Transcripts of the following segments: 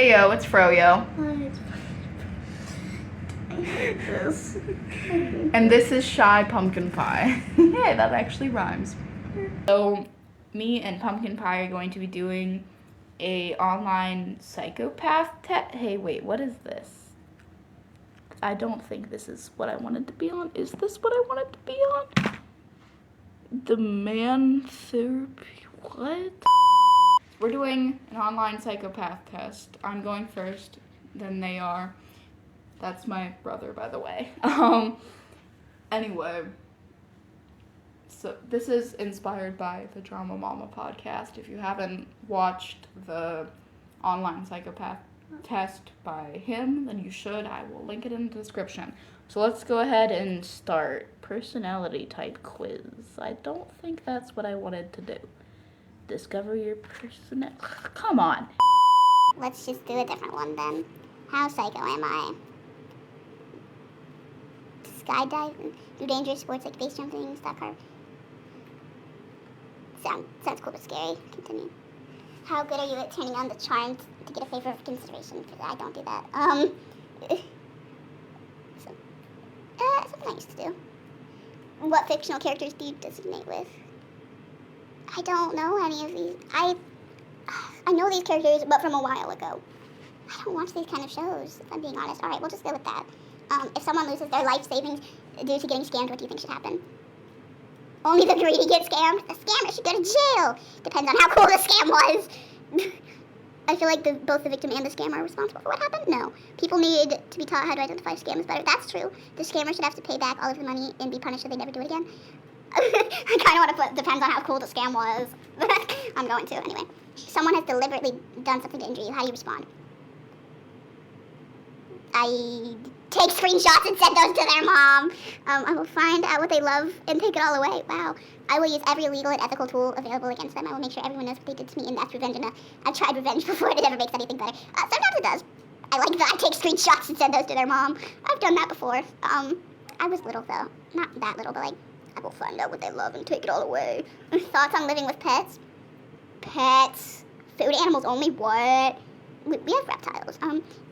Heyo, it's Froyooo. I hate this. And this is Shy Pumpkin Pie. Yeah, that actually rhymes. So, me and Pumpkin Pie are going to be doing a online psychopath test. Hey, wait, what is this? I don't think this is what I wanted to be on. Is this what I wanted to be on? The man therapy, what? We're doing an online psychopath test. I'm going first, then they are. That's my brother, by the way. Anyway, so this is inspired by the Drama Mama podcast. If you haven't watched the online psychopath test by him, then you should. I will link it in the description. So let's go ahead and start. Personality type quiz. I don't think that's what I wanted to do. Discover your personality. Come on. Let's just do a different one then. How psycho am I? Skydiving? Do dangerous sports like base jumping, stock car? Sounds cool but scary. Continue. How good are you at turning on the charm to get a favor of consideration? Because I don't do that. Something I used to do. What fictional characters do you designate with? I don't know any of these. I know these characters, but from a while ago. I don't watch these kind of shows, if I'm being honest. All right, we'll just go with that. If someone loses their life savings due to getting scammed, what do you think should happen? Only the greedy get scammed. The scammer should go to jail. Depends on how cool the scam was. I feel like both the victim and the scammer are responsible for what happened. No. People need to be taught how to identify scammers better. That's true. The scammer should have to pay back all of the money and be punished so they never do it again. I kind of want to put depends on how cool the scam was. I'm going to anyway. Someone has deliberately done something to injure you. How do you respond? I take screenshots and send those to their mom. I will find out what they love and take it all away. Wow. I will use every legal and ethical tool available against them. I will make sure everyone knows what they did to me, and that's revenge enough. I've tried revenge before, and it never makes anything better. Sometimes it does. I like that. I take screenshots and send those to their mom. I've done that before. I was little, though. Not that little, but, like, I will find out what they love and take it all away. Thoughts on living with pets? Pets. Food animals only? What? We have reptiles.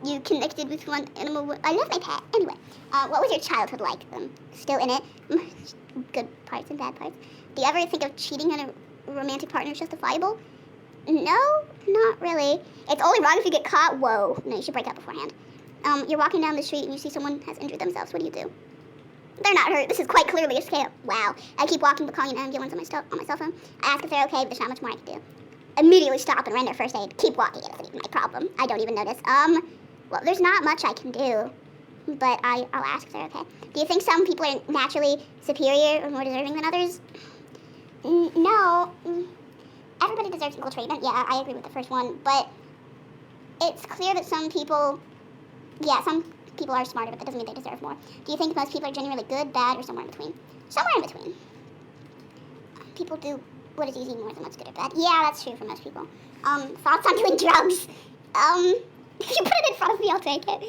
You connected with one animal. I love my pet. Anyway, what was your childhood like? Still in it. Good parts and bad parts. Do you ever think of cheating on a romantic partner is justifiable? No, not really. It's only wrong if you get caught. Whoa. No, you should break up beforehand. You're walking down the street and you see someone has injured themselves. What do? They're not hurt. This is quite clearly a scam. Wow. I keep walking but calling an ambulance on my cell phone. I ask if they're okay, but there's not much more I can do. Immediately stop and render first aid. Keep walking. It isn't even my problem. I don't even notice. Well, there's not much I can do, but I'll ask if they're okay. Do you think some people are naturally superior or more deserving than others? No. Everybody deserves equal treatment. Yeah, I agree with the first one, but it's clear that some people are smarter, but that doesn't mean they deserve more. Do you think most people are genuinely good, bad, or somewhere in between? Somewhere in between. People do what is easy more than what's good or bad. Yeah, that's true for most people. Thoughts on doing drugs? If you put it in front of me, I'll take it.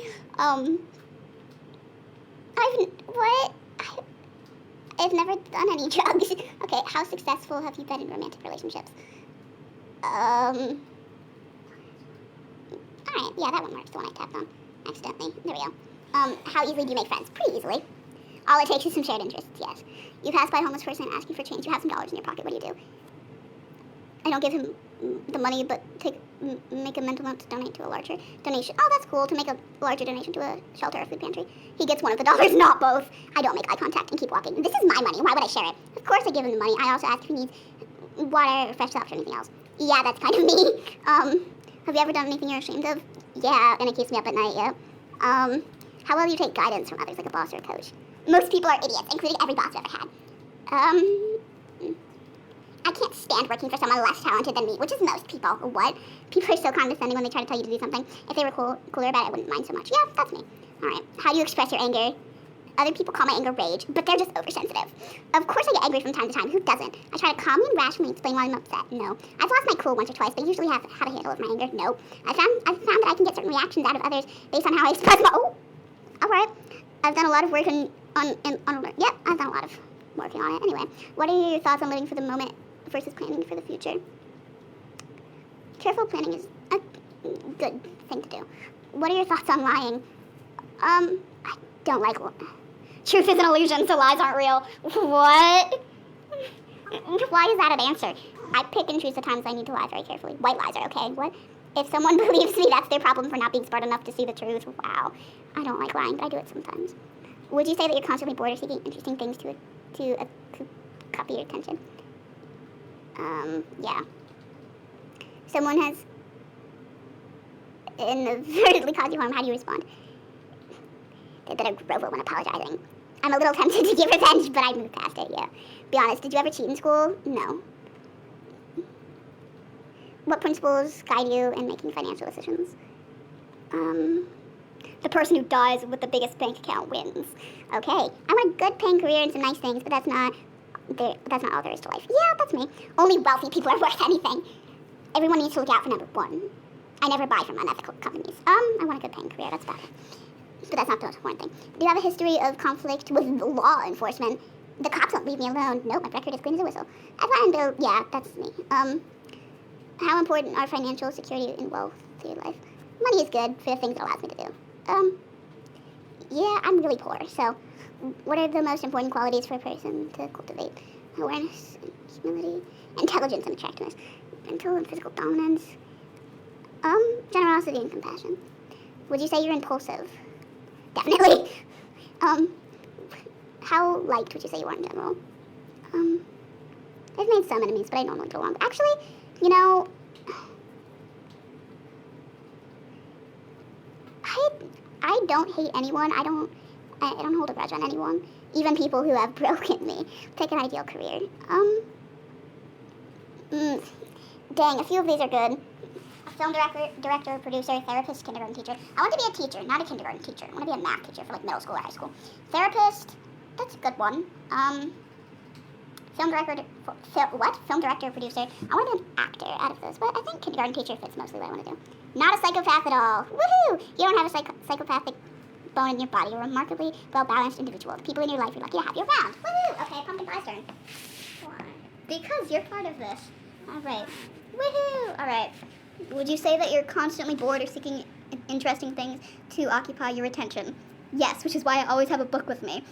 I've never done any drugs. Okay, how successful have you been in romantic relationships? Alright, yeah, that one works, the one I tapped on accidentally. There we go. How easily do you make friends? Pretty easily. All it takes is some shared interests, yes. You pass by a homeless person and ask you for change. You have some dollars in your pocket. What do? I don't give him the money, but make a mental note to donate to a larger donation. Oh, that's cool, to make a larger donation to a shelter or food pantry. He gets one of the dollars, not both. I don't make eye contact and keep walking. This is my money. Why would I share it? Of course I give him the money. I also ask if he needs water or fresh socks or anything else. Yeah, that's kind of me. Have you ever done anything you're ashamed of? Yeah, and it keeps me up at night, yeah. How well do you take guidance from others, like a boss or a coach? Most people are idiots, including every boss I've ever had. I can't stand working for someone less talented than me, which is most people. What? People are so condescending when they try to tell you to do something. If they were cooler about it, I wouldn't mind so much. Yeah, that's me. Alright, how do you express your anger? Other people call my anger rage, but they're just oversensitive. Of course I get angry from time to time. Who doesn't? I try to calmly and rationally explain why I'm upset. No. I've lost my cool once or twice, but usually have a handle of my anger. No. I've found that I can get certain reactions out of others based on how I express my... Oh! Alright. I've done a lot of work on Yep, I've done a lot of working on it. Anyway, what are your thoughts on living for the moment versus planning for the future? Careful planning is good thing to do. What are your thoughts on lying? I don't like truth is an illusion, so lies aren't real. What? Why is that an answer? I pick and choose the times I need to lie very carefully. White lies are okay. What? If someone believes me, that's their problem for not being smart enough to see the truth. Wow. I don't like lying, but I do it sometimes. Would you say that you're constantly bored or seeking interesting things to copy your attention? Yeah. Someone has inadvertently caused you harm. How do you respond? They did a robo when apologizing. I'm a little tempted to get revenge, but I moved past it, yeah. Be honest, did you ever cheat in school? No. What principles guide you in making financial decisions? The person who dies with the biggest bank account wins. Okay, I want a good paying career and some nice things, but that's not all there is to life. Yeah, that's me. Only wealthy people are worth anything. Everyone needs to look out for number one. I never buy from unethical companies. I want a good paying career, that's bad. But that's not the most important thing. Do you have a history of conflict with law enforcement? The cops won't leave me alone. Nope, my record is clean as a whistle. I find yeah, that's me. How important are financial security and wealth to your life? Money is good for the things it allows me to do. Yeah, I'm really poor, so what are the most important qualities for a person to cultivate? Awareness and humility, intelligence and attractiveness, mental and physical dominance, generosity and compassion. Would you say you're impulsive? Definitely. How liked would you say you are in general? I've made some enemies, but I normally get along. Actually, you know, I don't hate anyone. I don't hold a grudge on anyone. Even people who have broken me. Pick an ideal career. Dang, a few of these are good. A film director, producer, therapist, kindergarten teacher. I want to be a teacher, not a kindergarten teacher. I want to be a math teacher for like middle school or high school. Therapist, that's a good one. Film director, producer. I want to be an actor out of this, but I think kindergarten teacher fits mostly what I want to do. Not a psychopath at all. Woohoo! You don't have a psychopathic bone in your body. You're a remarkably well-balanced individual. The people in your life you're lucky to have you around. Woohoo! Okay, Pumpkin Pie's turn. Why? Because you're part of this. All right. Woohoo! All right. Would you say that you're constantly bored or seeking interesting things to occupy your attention? Yes, which is why I always have a book with me.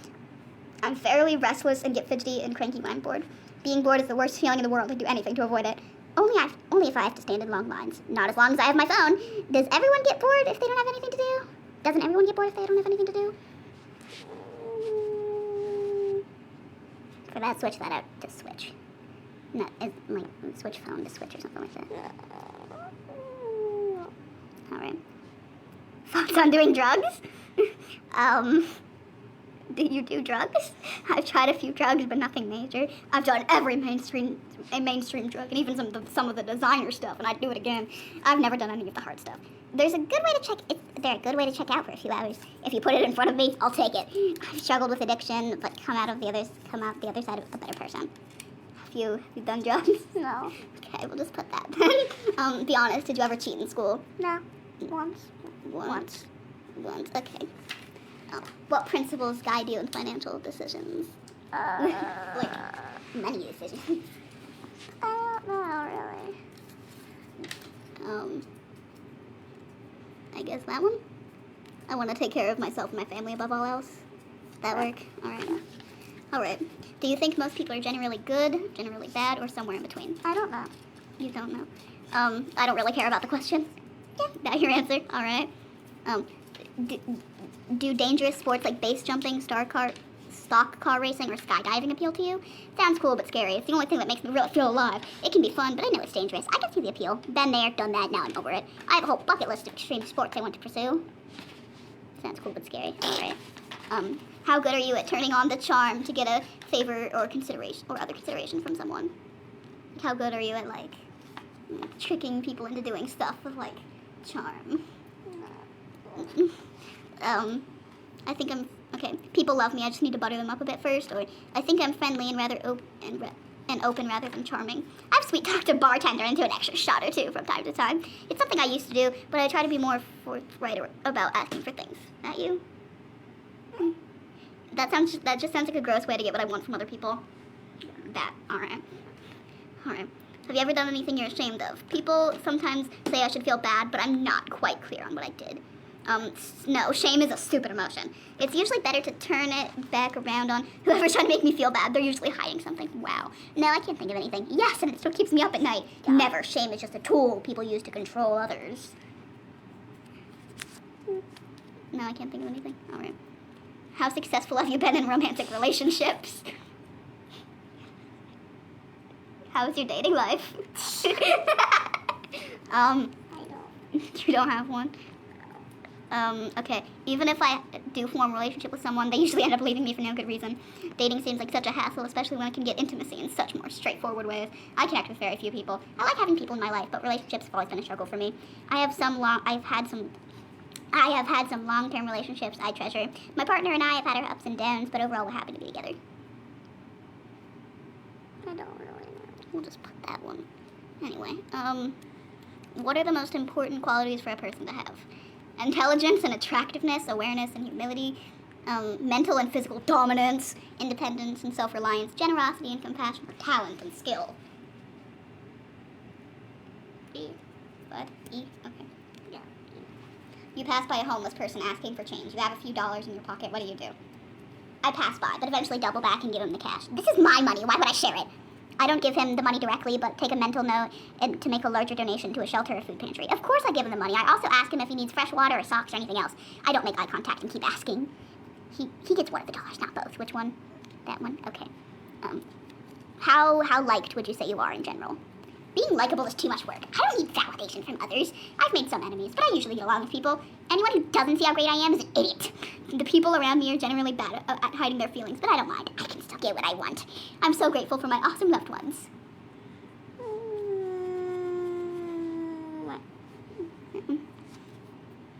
I'm fairly restless and get fidgety and cranky when I'm bored. Being bored is the worst feeling in the world. I'd do anything to avoid it. Only if I have to stand in long lines. Not as long as I have my phone. Does everyone get bored if they don't have anything to do? Doesn't everyone get bored if they don't have anything to do? For that, switch that out to switch. No, it's like switch phone to switch or something like that. Alright. Thoughts on doing drugs? Do you do drugs? I've tried a few drugs, but nothing major. I've done every mainstream drug, and even some of the designer stuff, and I'd do it again. I've never done any of the hard stuff. There's a good way to check. They're a good way to check out for a few hours. If you put it in front of me, I'll take it. I've struggled with addiction, but come out the other side a better person. Have you done drugs? No. Okay, we'll just put that then. Be honest. Did you ever cheat in school? No. Once. Okay. Oh, what principles guide you in financial decisions? Like, money decisions. I don't know, really. I guess that one? I want to take care of myself and my family above all else. Does that work? Alright. Do you think most people are generally good, generally bad, or somewhere in between? I don't know. You don't know? I don't really care about the question. Yeah, got your answer. Alright. Do dangerous sports like base jumping, stock car racing, or skydiving appeal to you? Sounds cool but scary. It's the only thing that makes me really feel alive. It can be fun, but I know it's dangerous. I can see the appeal. Been there, done that, now I'm over it. I have a whole bucket list of extreme sports I want to pursue. Sounds cool but scary. Alright. How good are you at turning on the charm to get a favor or consideration or other consideration from someone? How good are you at like tricking people into doing stuff with like charm? I think I'm okay. People love me. I just need to butter them up a bit first. Or I think I'm friendly and rather open rather than charming. I've sweet talked a bartender into an extra shot or two from time to time. It's something I used to do, but I try to be more forthright about asking for things. Not you? That just sounds like a gross way to get what I want from other people. That. Alright. Have you ever done anything you're ashamed of? People sometimes say I should feel bad, but I'm not quite clear on what I did. No, shame is a stupid emotion. It's usually better to turn it back around on whoever's trying to make me feel bad. They're usually hiding something. Wow. No, I can't think of anything. Yes, and it still keeps me up at night. Yeah. Never. Shame is just a tool people use to control others. No, I can't think of anything. All right. How successful have you been in romantic relationships? How's your dating life? I don't. You don't have one? Okay. Even if I do form a relationship with someone, they usually end up leaving me for no good reason. Dating seems like such a hassle, especially when I can get intimacy in such more straightforward ways. I connect with very few people. I like having people in my life, but relationships have always been a struggle for me. I have had some long-term relationships I treasure. My partner and I have had our ups and downs, but overall we're happy to be together. I don't really know. We'll just put that one. Anyway, what are the most important qualities for a person to have? Intelligence and attractiveness, awareness and humility, mental and physical dominance, independence and self-reliance, generosity and compassion, talent and skill. E. What? E? Okay. Yeah. You pass by a homeless person asking for change. You have a few dollars in your pocket. What do? I pass by, but eventually double back and give him the cash. This is my money. Why would I share it? I don't give him the money directly, but take a mental note and to make a larger donation to a shelter or food pantry. Of course I give him the money. I also ask him if he needs fresh water or socks or anything else. I don't make eye contact and keep asking. He gets one of the dollars, not both. Which one? That one? Okay. How liked would you say you are in general? Being likable is too much work. I don't need validation from others. I've made some enemies, but I usually get along with people. Anyone who doesn't see how great I am is an idiot. The people around me are generally bad at hiding their feelings, but I don't mind. I can still get what I want. I'm so grateful for my awesome loved ones.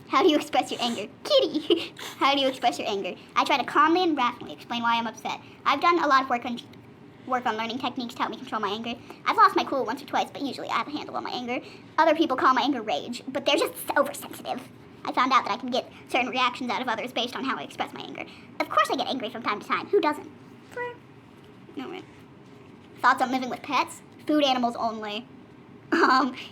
How do you express your anger? Kitty! How do you express your anger? I try to calmly and rationally explain why I'm upset. I've done a lot of work on learning techniques to help me control my anger. I've lost my cool once or twice, but usually I have a handle on my anger. Other people call my anger rage, but they're just oversensitive. I found out that I can get certain reactions out of others based on how I express my anger. Of course I get angry from time to time. Who doesn't? No, right. Thoughts on living with pets? Food animals only.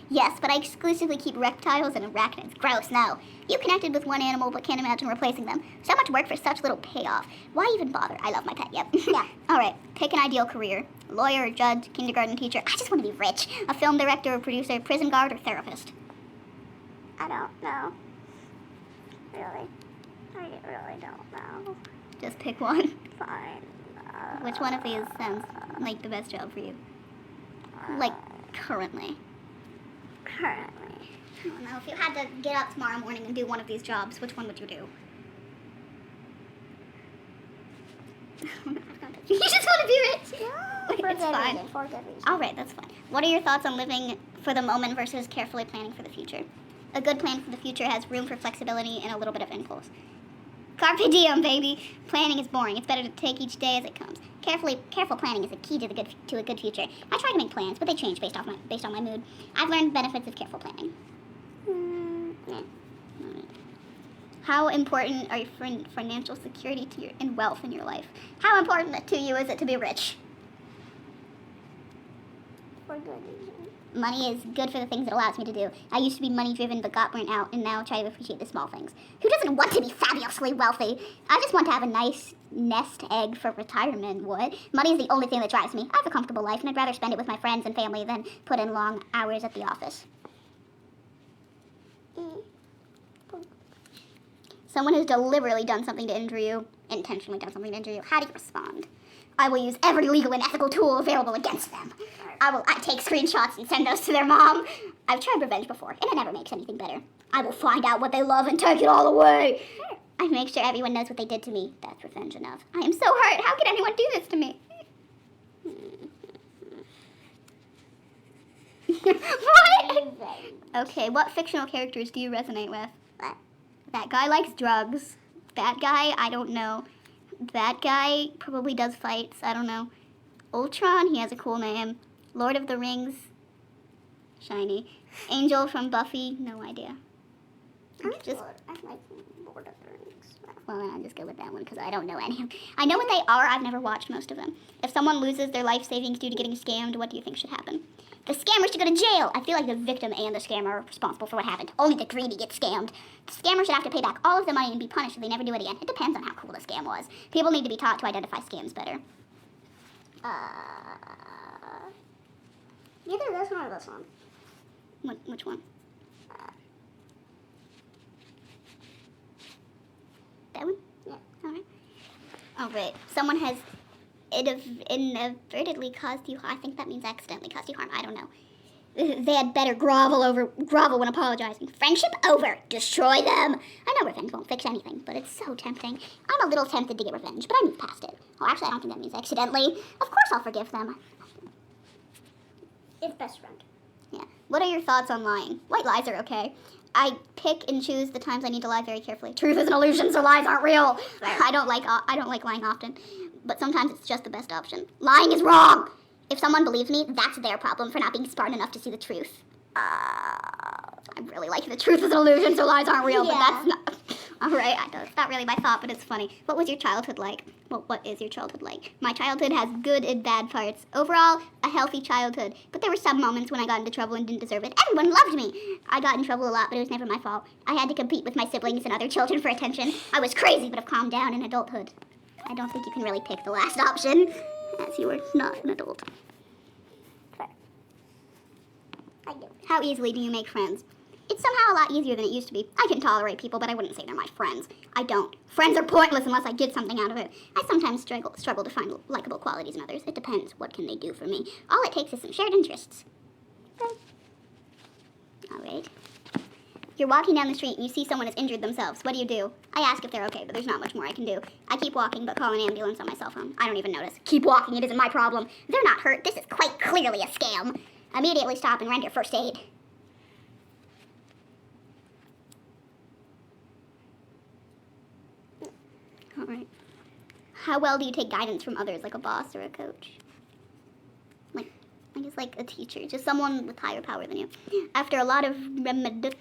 Yes, but I exclusively keep reptiles and arachnids. Gross, no. You connected with one animal but can't imagine replacing them. So much work for such little payoff. Why even bother? I love my pet, yep. Yeah. Alright, pick an ideal career. Lawyer, judge, kindergarten teacher. I just want to be rich. A film director or producer, prison guard or therapist. I don't know. Really. I really don't know. Just pick one. Fine. Which one of these sounds like the best job for you? Like, currently. Currently. I don't know. If you had to get up tomorrow morning and do one of these jobs, which one would you do? You just want to be rich? No, for It's good fine. reason, for good reason. Alright, that's fine. What are your thoughts on living for the moment versus carefully planning for the future? A good plan for the future has room for flexibility and a little bit of impulse. Carpe diem, baby. Planning is boring. It's better to take each day as it comes. Careful planning is the key to a good future. I try to make plans, but they change based on my mood. I've learned benefits of careful planning. Yeah. How important are your financial security to your and wealth in your life? How important to you is it to be rich? For good reason. Money is good for the things it allows me to do. I used to be money-driven but got burnt out, and now try to appreciate the small things. Who doesn't want to be fabulously wealthy? I just want to have a nice nest egg for retirement, what? Money is the only thing that drives me. I have a comfortable life, and I'd rather spend it with my friends and family than put in long hours at the office. Someone has deliberately done something to injure you, intentionally done something to injure you. How do you respond? I will use every legal and ethical tool available against them. I take screenshots and send those to their mom. I've tried revenge before, and it never makes anything better. I will find out what they love and take it all away. I make sure everyone knows what they did to me. That's revenge enough. I am so hurt. How can anyone do this to me? What? Okay, what fictional characters do you resonate with? What? That guy likes drugs. That guy, I don't know. That guy probably does fights. I don't know. Ultron, he has a cool name. Lord of the Rings, shiny. Angel from Buffy, no idea. I like Lord of the Rings. Well, then I'll just go with that one because I don't know any of them. I know what they are. I've never watched most of them. If someone loses their life savings due to getting scammed, what do you think should happen? The scammer should go to jail. I feel like the victim and the scammer are responsible for what happened. Only the greedy get scammed. The scammer should have to pay back all of the money and be punished if they never do it again. It depends on how cool the scam was. People need to be taught to identify scams better. Either this one or this one. Which one? That one? Yeah. Alright. Oh, wait. Someone has inadvertently caused you harm. I think that means accidentally caused you harm. I don't know. They had better grovel when apologizing. Friendship over. Destroy them. I know revenge won't fix anything, but it's so tempting. I'm a little tempted to get revenge, but I moved past it. Oh, actually, I don't think that means accidentally. Of course I'll forgive them. It's best friend. Yeah. What are your thoughts on lying? White lies are okay. I pick and choose the times I need to lie very carefully. Truth is an illusion, so lies aren't real. I don't like lying often, but sometimes it's just the best option. Lying is wrong. If someone believes me, that's their problem for not being smart enough to see the truth. I really like the truth is an illusion, so lies aren't real, but that's not... All right, I know it's not really my thought, but it's funny. What was your childhood like? Well, what is your childhood like? My childhood has good and bad parts. Overall, a healthy childhood, but there were some moments when I got into trouble and didn't deserve it. Everyone loved me. I got in trouble a lot, but it was never my fault. I had to compete with my siblings and other children for attention. I was crazy, but I've calmed down in adulthood. I don't think you can really pick the last option, as you are not an adult. I do. How easily do you make friends? It's somehow a lot easier than it used to be. I can tolerate people, but I wouldn't say they're my friends. I don't. Friends are pointless unless I get something out of it. I sometimes struggle to find likable qualities in others. It depends. What can they do for me? All it takes is some shared interests. All right. You're walking down the street and you see someone has injured themselves. What do? I ask if they're okay, but there's not much more I can do. I keep walking, but call an ambulance on my cell phone. I don't even notice. Keep walking. It isn't my problem. They're not hurt. This is quite clearly a scam. Immediately stop and render first aid. All right. How well do you take guidance from others, like a boss or a coach? Like, I guess like a teacher, just someone with higher power than you. After a lot of remedial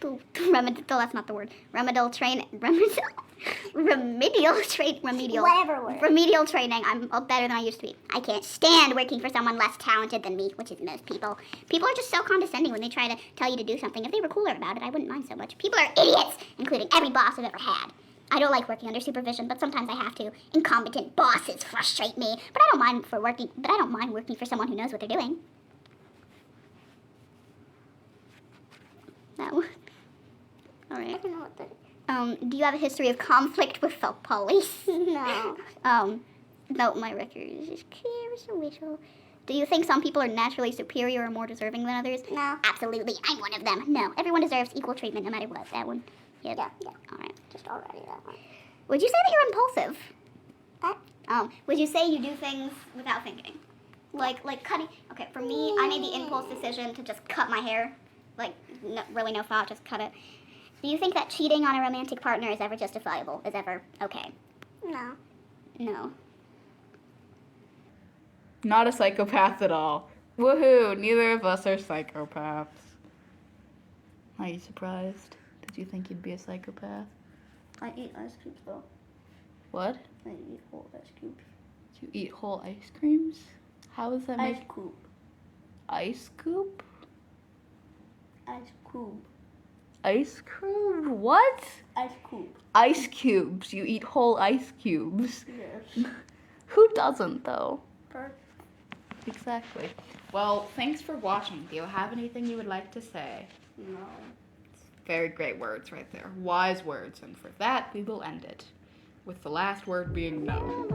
training, I'm better than I used to be. I can't stand working for someone less talented than me, which is most people. People are just so condescending when they try to tell you to do something. If they were cooler about it, I wouldn't mind so much. People are idiots, including every boss I've ever had. I don't like working under supervision, but sometimes I have to. Incompetent bosses frustrate me, but I don't mind working for someone who knows what they're doing. No. All right. I don't know what that is. Do you have a history of conflict with the police? No. No, my record is just clear as a whistle. Do you think some people are naturally superior or more deserving than others? No. Absolutely, I'm one of them. No, everyone deserves equal treatment no matter what. That one. Yep. Yeah. All right. Just already that one. Would you say that you're impulsive? What? Would you say you do things without thinking? Like cutting. Okay, for me, I made the impulse decision to just cut my hair. Like, really no thought, just cut it. Do you think that cheating on a romantic partner is ever justifiable? Is ever okay? No. No. Not a psychopath at all. Woohoo! Neither of us are psychopaths. Are you surprised? Did you think you'd be a psychopath? I eat ice cubes though. What? I eat whole ice cubes. You eat whole ice creams? How is that Ice make cube. ice scoop? Ice cube. Ice cream? What? Ice cube. Ice cubes. You eat whole ice cubes. Yes. Who doesn't though? Perfect. Exactly. Well, thanks for watching. Do you have anything you would like to say? No. Very great words right there. Wise words. And for that, we will end it with the last word being no.